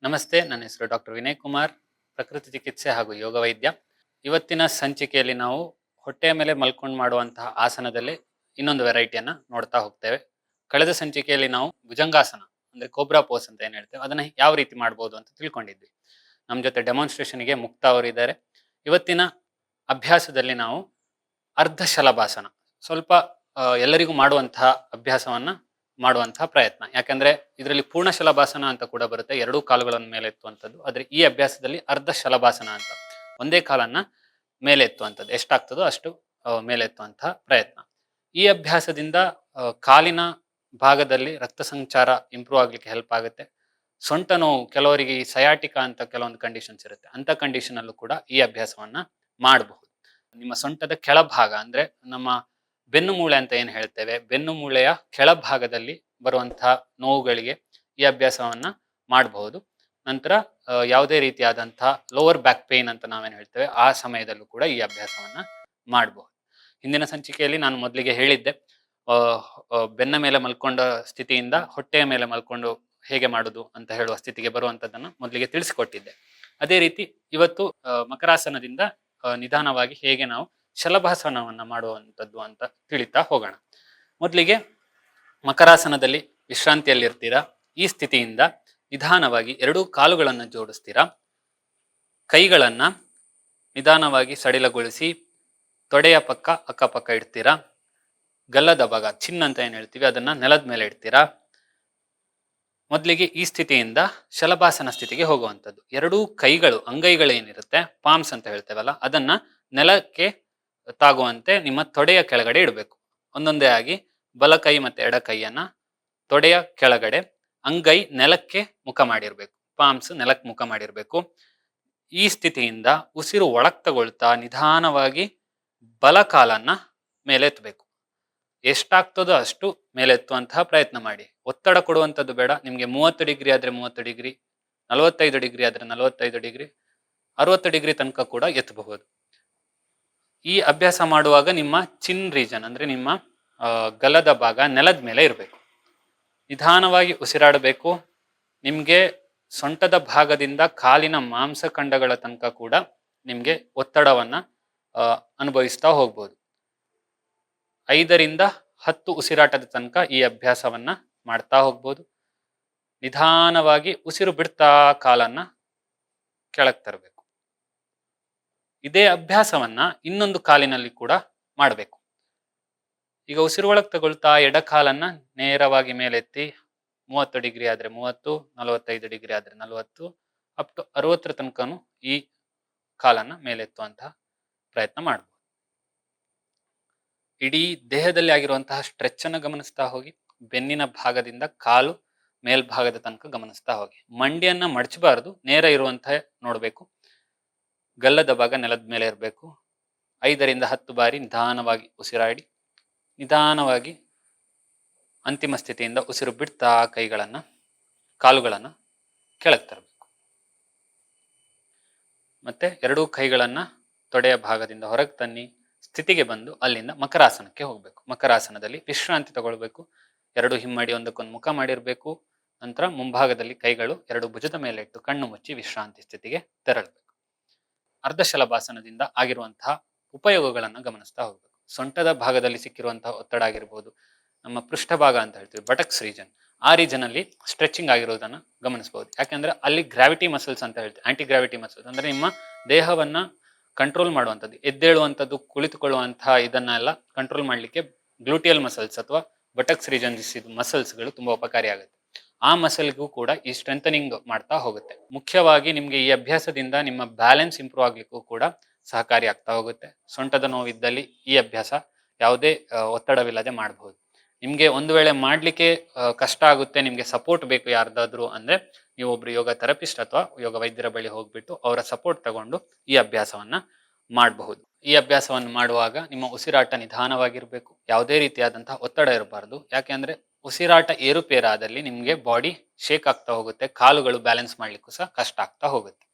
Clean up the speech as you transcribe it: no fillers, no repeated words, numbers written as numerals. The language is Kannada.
ನಮಸ್ತೆ, ನನ್ನ ಹೆಸರು ಡಾಕ್ಟರ್ ವಿನಯ್ ಕುಮಾರ್, ಪ್ರಕೃತಿ ಚಿಕಿತ್ಸೆ ಹಾಗೂ ಯೋಗ ವೈದ್ಯ. ಇವತ್ತಿನ ಸಂಚಿಕೆಯಲ್ಲಿ ನಾವು ಹೊಟ್ಟೆಯ ಮೇಲೆ ಮಲ್ಕೊಂಡು ಮಾಡುವಂತಹ ಆಸನದಲ್ಲಿ ಇನ್ನೊಂದು ವೆರೈಟಿಯನ್ನ ನೋಡ್ತಾ ಹೋಗ್ತೇವೆ. ಕಳೆದ ಸಂಚಿಕೆಯಲ್ಲಿ ನಾವು ಭುಜಂಗಾಸನ ಅಂದ್ರೆ ಕೋಬ್ರಾ ಪೋಸ್ ಅಂತ ಏನ್ ಹೇಳ್ತೇವೆ ಅದನ್ನ ಯಾವ ರೀತಿ ಮಾಡ್ಬೋದು ಅಂತ ತಿಳ್ಕೊಂಡಿದ್ವಿ. ನಮ್ಮ ಜೊತೆ ಡೆಮಾನ್ಸ್ಟ್ರೇಷನ್ಗೆ ಮುಕ್ತ ಅವರಿದ್ದಾರೆ. ಇವತ್ತಿನ ಅಭ್ಯಾಸದಲ್ಲಿ ನಾವು ಅರ್ಧ ಶಲಭಾಸನ, ಸ್ವಲ್ಪ ಎಲ್ಲರಿಗೂ ಮಾಡುವಂತಹ ಅಭ್ಯಾಸವನ್ನ ಮಾಡುವಂತಹ ಪ್ರಯತ್ನ. ಯಾಕಂದ್ರೆ ಇದರಲ್ಲಿ ಪೂರ್ಣ ಶಲಭಾಸನ ಅಂತ ಕೂಡ ಬರುತ್ತೆ, ಎರಡೂ ಕಾಲುಗಳನ್ನು ಮೇಲೆ ಎತ್ತುವಂಥದ್ದು. ಆದ್ರೆ ಈ ಅಭ್ಯಾಸದಲ್ಲಿ ಅರ್ಧ ಶಲಭಾಸನ ಅಂತ, ಒಂದೇ ಕಾಲನ್ನ ಮೇಲೆ ಎತ್ತುವಂಥದ್ದು, ಎಷ್ಟಾಗ್ತದೋ ಅಷ್ಟು ಮೇಲೆ ಎತ್ತುವಂತಹ ಪ್ರಯತ್ನ. ಈ ಅಭ್ಯಾಸದಿಂದ ಕಾಲಿನ ಭಾಗದಲ್ಲಿ ರಕ್ತ ಸಂಚಾರ ಇಂಪ್ರೂವ್ ಆಗ್ಲಿಕ್ಕೆ ಹೆಲ್ಪ್ ಆಗುತ್ತೆ. ಸೊಂಟ ನೋವು, ಕೆಲವರಿಗೆ ಈ ಸಯಾಟಿಕಾ ಅಂತ ಕೆಲವೊಂದು ಕಂಡೀಷನ್ಸ್ ಇರುತ್ತೆ, ಅಂತ ಕಂಡೀಷನ್ ಅಲ್ಲೂ ಕೂಡ ಈ ಅಭ್ಯಾಸವನ್ನ ಮಾಡಬಹುದು. ನಿಮ್ಮ ಸೊಂಟದ ಕೆಳಭಾಗ ಅಂದ್ರೆ ನಮ್ಮ ಬೆನ್ನು ಮೂಳೆ ಅಂತ ಏನ್ ಹೇಳ್ತೇವೆ, ಬೆನ್ನು ಮೂಳೆಯ ಕೆಳಭಾಗದಲ್ಲಿ ಬರುವಂತಹ ನೋವುಗಳಿಗೆ ಈ ಅಭ್ಯಾಸವನ್ನ ಮಾಡಬಹುದು. ನಂತರ ಯಾವುದೇ ರೀತಿಯಾದಂತಹ ಲೋವರ್ ಬ್ಯಾಕ್ ಪೇನ್ ಅಂತ ನಾವೇನ್ ಹೇಳ್ತೇವೆ ಆ ಸಮಯದಲ್ಲೂ ಕೂಡ ಈ ಅಭ್ಯಾಸವನ್ನ ಮಾಡಬಹುದು. ಹಿಂದಿನ ಸಂಚಿಕೆಯಲ್ಲಿ ನಾನು ಮೊದಲಿಗೆ ಹೇಳಿದ್ದೆ, ಬೆನ್ನ ಮೇಲೆ ಮಲ್ಕೊಂಡ ಸ್ಥಿತಿಯಿಂದ ಹೊಟ್ಟೆಯ ಮೇಲೆ ಮಲ್ಕೊಂಡು ಹೇಗೆ ಮಾಡುದು ಅಂತ ಹೇಳುವ ಸ್ಥಿತಿಗೆ ಬರುವಂತದ್ದನ್ನ ಮೊದಲಿಗೆ ತಿಳಿಸಿಕೊಟ್ಟಿದ್ದೆ. ಅದೇ ರೀತಿ ಇವತ್ತು ಮಕರಾಸನದಿಂದ ನಿಧಾನವಾಗಿ ಹೇಗೆ ನಾವು ಶಲಭಾಸನವನ್ನ ಮಾಡುವಂಥದ್ದು ಅಂತ ತಿಳಿತಾ ಹೋಗೋಣ. ಮೊದಲಿಗೆ ಮಕರಾಸನದಲ್ಲಿ ವಿಶ್ರಾಂತಿಯಲ್ಲಿರ್ತೀರಾ. ಈ ಸ್ಥಿತಿಯಿಂದ ನಿಧಾನವಾಗಿ ಎರಡೂ ಕಾಲುಗಳನ್ನು ಜೋಡಿಸ್ತೀರಾ. ಕೈಗಳನ್ನ ನಿಧಾನವಾಗಿ ಸಡಿಲಗೊಳಿಸಿ ತೊಡೆಯ ಪಕ್ಕ ಅಕ್ಕಪಕ್ಕ ಇಡ್ತೀರಾ. ಗಲ್ಲದ ಭಾಗ, ಚಿನ್ ಅಂತ ಏನ್ ಹೇಳ್ತೀವಿ, ಅದನ್ನ ನೆಲದ ಮೇಲೆ ಇಡ್ತೀರಾ. ಮೊದಲಿಗೆ ಈ ಸ್ಥಿತಿಯಿಂದ ಶಲಭಾಸನ ಸ್ಥಿತಿಗೆ ಹೋಗುವಂಥದ್ದು. ಎರಡೂ ಕೈಗಳು, ಅಂಗೈಗಳೇನಿರುತ್ತೆ, ಪಾಮ್ಸ್ ಅಂತ ಹೇಳ್ತೇವಲ್ಲ, ಅದನ್ನ ನೆಲಕ್ಕೆ ತಾಗುವಂತೆ ನಿಮ್ಮ ತೊಡೆಯ ಕೆಳಗಡೆ ಇಡಬೇಕು. ಒಂದೊಂದೇ ಆಗಿ ಬಲ ಕೈ ಮತ್ತೆ ಎಡ ಕೈಯನ್ನ ತೊಡೆಯ ಕೆಳಗಡೆ, ಅಂಗೈ ನೆಲಕ್ಕೆ ಮುಖ ಮಾಡಿರ್ಬೇಕು, ಪಾಮ್ಸ್ ನೆಲಕ್ಕೆ ಮುಖ ಮಾಡಿರ್ಬೇಕು. ಈ ಸ್ಥಿತಿಯಿಂದ ಉಸಿರು ಒಳಕ್ ತಗೊಳ್ತಾ ನಿಧಾನವಾಗಿ ಬಲ ಕಾಲನ್ನ ಮೇಲೆತ್ತಬೇಕು. ಎಷ್ಟಾಗ್ತದೋ ಅಷ್ಟು ಮೇಲೆತ್ತುವಂತಹ ಪ್ರಯತ್ನ ಮಾಡಿ. ಒತ್ತಡ ಕೊಡುವಂಥದ್ದು ಬೇಡ. ನಿಮ್ಗೆ 30 ಡಿಗ್ರಿ ಆದ್ರೆ 30 ಡಿಗ್ರಿ, 45 ಡಿಗ್ರಿ ಆದ್ರೆ 45 ಡಿಗ್ರಿ, 60 ಡಿಗ್ರಿ ತನಕ ಕೂಡ ಎತ್ತಬಹುದು. ಈ ಅಭ್ಯಾಸ ಮಾಡುವಾಗ ನಿಮ್ಮ ಚಿನ್ ರೀಜನ್ ಅಂದ್ರೆ ನಿಮ್ಮ ಗಲದ ಭಾಗ ನೆಲದ ಮೇಲೆ ಇರಬೇಕು. ನಿಧಾನವಾಗಿ ಉಸಿರಾಡಬೇಕು. ನಿಮ್ಗೆ ಸೊಂಟದ ಭಾಗದಿಂದ ಕಾಲಿನ ಮಾಂಸಖಂಡಗಳ ತನಕ ಕೂಡ ನಿಮ್ಗೆ ಒತ್ತಡವನ್ನ ಅನುಭವಿಸ್ತಾ ಹೋಗ್ಬೋದು. 5ರಿಂದ 10 ಉಸಿರಾಟದ ತನಕ ಈ ಅಭ್ಯಾಸವನ್ನ ಮಾಡ್ತಾ ಹೋಗ್ಬೋದು. ನಿಧಾನವಾಗಿ ಉಸಿರು ಬಿಡ್ತಾ ಕಾಲನ್ನ ಕೆಳಗೆ ತರಬೇಕು. ಇದೇ ಅಭ್ಯಾಸವನ್ನ ಇನ್ನೊಂದು ಕಾಲಿನಲ್ಲಿ ಕೂಡ ಮಾಡಬೇಕು. ಈಗ ಉಸಿರು ಒಳಗೆ ತಗೊಳ್ತಾ ಎಡ ಕಾಲನ್ನ ನೇರವಾಗಿ ಮೇಲೆತ್ತಿ 30 ಡಿಗ್ರಿ ಆದ್ರೆ 30, 45 ಡಿಗ್ರಿ ಆದ್ರೆ 40, ಅಪ್ ಟು 60 ತನಕನು ಈ ಕಾಲನ್ನ ಮೇಲೆತ್ತುವಂತಹ ಪ್ರಯತ್ನ ಮಾಡಬಹುದು. ಇಡೀ ದೇಹದಲ್ಲಿ ಆಗಿರುವಂತಹ ಸ್ಟ್ರೆಚ್ ಅನ್ನು ಗಮನಿಸ್ತಾ ಹೋಗಿ. ಬೆನ್ನಿನ ಭಾಗದಿಂದ ಕಾಲು ಮೇಲ್ಭಾಗದ ತನಕ ಗಮನಿಸ್ತಾ ಹೋಗಿ. ಮಂಡಿಯನ್ನ ಮಡಚಬಾರದು, ನೇರ ಇರುವಂತಹ ನೋಡ್ಬೇಕು. ಗಲ್ಲದ ಭಾಗ ನೆಲದ ಮೇಲೆ ಇರಬೇಕು. 5ರಿಂದ 10 ಬಾರಿ ನಿಧಾನವಾಗಿ ಉಸಿರಾಡಿ ನಿಧಾನವಾಗಿ ಅಂತಿಮ ಸ್ಥಿತಿಯಿಂದ ಉಸಿರು ಬಿಡ್ತಾ ಕೈಗಳನ್ನ ಕಾಲುಗಳನ್ನ ಕೆಳಗೆ ತರಬೇಕು. ಮತ್ತೆ ಎರಡೂ ಕೈಗಳನ್ನ ತೊಡೆಯ ಭಾಗದಿಂದ ಹೊರಗೆ ತನ್ನಿ ಸ್ಥಿತಿಗೆ ಬಂದು ಅಲ್ಲಿಂದ ಮಕರಾಸನಕ್ಕೆ ಹೋಗ್ಬೇಕು. ಮಕರಾಸನದಲ್ಲಿ ವಿಶ್ರಾಂತಿ ತಗೊಳ್ಬೇಕು. ಎರಡು ಹಿಮ್ಮಡಿ ಒಂದಕ್ಕೊಂದು ಮುಖ ಮಾಡಿರ್ಬೇಕು. ನಂತರ ಮುಂಭಾಗದಲ್ಲಿ ಕೈಗಳು ಎರಡು ಭುಜದ ಮೇಲೆ ಇಟ್ಟು ಕಣ್ಣು ಮುಚ್ಚಿ ವಿಶ್ರಾಂತಿ ಸ್ಥಿತಿಗೆ ತೆರಳಬೇಕು. ಅರ್ಧ ಶಲಭಾಸನದಿಂದ ಆಗಿರುವಂತಹ ಉಪಯೋಗಗಳನ್ನು ಗಮನಿಸ್ತಾ ಹೋಗ್ಬೇಕು. ಸೊಂಟದ ಭಾಗದಲ್ಲಿ ಸಿಕ್ಕಿರುವಂತಹ ಒತ್ತಡ ಆಗಿರ್ಬೋದು, ನಮ್ಮ ಪೃಷ್ಠಭಾಗ ಅಂತ ಹೇಳ್ತೀವಿ ಬಟಕ್ಸ್ ರೀಜನ್, ಆ ರೀಜನ್ ಅಲ್ಲಿ ಸ್ಟ್ರೆಚಿಂಗ್ ಆಗಿರೋದನ್ನ ಗಮನಿಸಬಹುದು. ಯಾಕಂದ್ರೆ ಅಲ್ಲಿ ಗ್ರಾವಿಟಿ ಮಸಲ್ಸ್ ಅಂತ ಹೇಳ್ತೀವಿ, ಆಂಟಿ ಗ್ರಾವಿಟಿ ಮಸಲ್ಸ್ ಅಂದ್ರೆ ನಿಮ್ಮ ದೇಹವನ್ನ ಕಂಟ್ರೋಲ್ ಮಾಡುವಂಥದ್ದು, ಎದ್ದೇಳುವಂಥದ್ದು, ಕುಳಿತುಕೊಳ್ಳುವಂತಹ ಇದನ್ನೆಲ್ಲ ಕಂಟ್ರೋಲ್ ಮಾಡಲಿಕ್ಕೆ ಗ್ಲೂಟಿಯಲ್ ಮಸಲ್ಸ್ ಅಥವಾ ಬಟಕ್ಸ್ ರೀಜನ್ಸ್ ಮಸಲ್ಸ್ಗಳು ತುಂಬಾ ಉಪಕಾರಿ ಆಗುತ್ತೆ. ಆ ಮಸಲ್ಗೂ ಕೂಡ ಈ ಸ್ಟ್ರೆಂಥನಿಂಗ್ ಮಾಡ್ತಾ ಹೋಗುತ್ತೆ. ಮುಖ್ಯವಾಗಿ ನಿಮ್ಗೆ ಈ ಅಭ್ಯಾಸದಿಂದ ನಿಮ್ಮ ಬ್ಯಾಲೆನ್ಸ್ ಇಂಪ್ರೂವ್ ಆಗ್ಲಿಕ್ಕೂ ಕೂಡ ಸಹಕಾರಿ ಆಗ್ತಾ ಹೋಗುತ್ತೆ. ಸೊಂಟದ ನೋವಿದ್ದಲ್ಲಿ ಈ ಅಭ್ಯಾಸ ಯಾವುದೇ ಒತ್ತಡವಿಲ್ಲದೆ ಮಾಡಬಹುದು. ನಿಮ್ಗೆ ಒಂದು ವೇಳೆ ಮಾಡ್ಲಿಕ್ಕೆ ಕಷ್ಟ ಆಗುತ್ತೆ, ನಿಮ್ಗೆ ಸಪೋರ್ಟ್ ಬೇಕು ಯಾರ್ದಾದ್ರು ಅಂದ್ರೆ ನೀವು ಒಬ್ರು ಯೋಗ ಥೆರಪಿಸ್ಟ್ ಅಥವಾ ಯೋಗ ವೈದ್ಯರ ಬಳಿ ಹೋಗ್ಬಿಟ್ಟು ಅವರ ಸಪೋರ್ಟ್ ತಗೊಂಡು ಈ ಅಭ್ಯಾಸವನ್ನ ಮಾಡಬಹುದು. ಈ ಅಭ್ಯಾಸವನ್ನು ಮಾಡುವಾಗ ನಿಮ್ಮ ಉಸಿರಾಟ ನಿಧಾನವಾಗಿರ್ಬೇಕು, ಯಾವುದೇ ರೀತಿಯಾದಂತಹ ಒತ್ತಡ ಇರಬಾರ್ದು. ಯಾಕೆಂದ್ರೆ ಉಸಿರಾಟ ಏರುಪೇರಾದಲ್ಲಿ ನಿಮ್ಗೆ ಬಾಡಿ ಶೇಕ್ ಆಗ್ತಾ ಹೋಗುತ್ತೆ, ಕಾಲುಗಳು ಬ್ಯಾಲೆನ್ಸ್ ಮಾಡ್ಲಿಕ್ಕೂ ಸಹ ಕಷ್ಟ ಆಗ್ತಾ ಹೋಗುತ್ತೆ.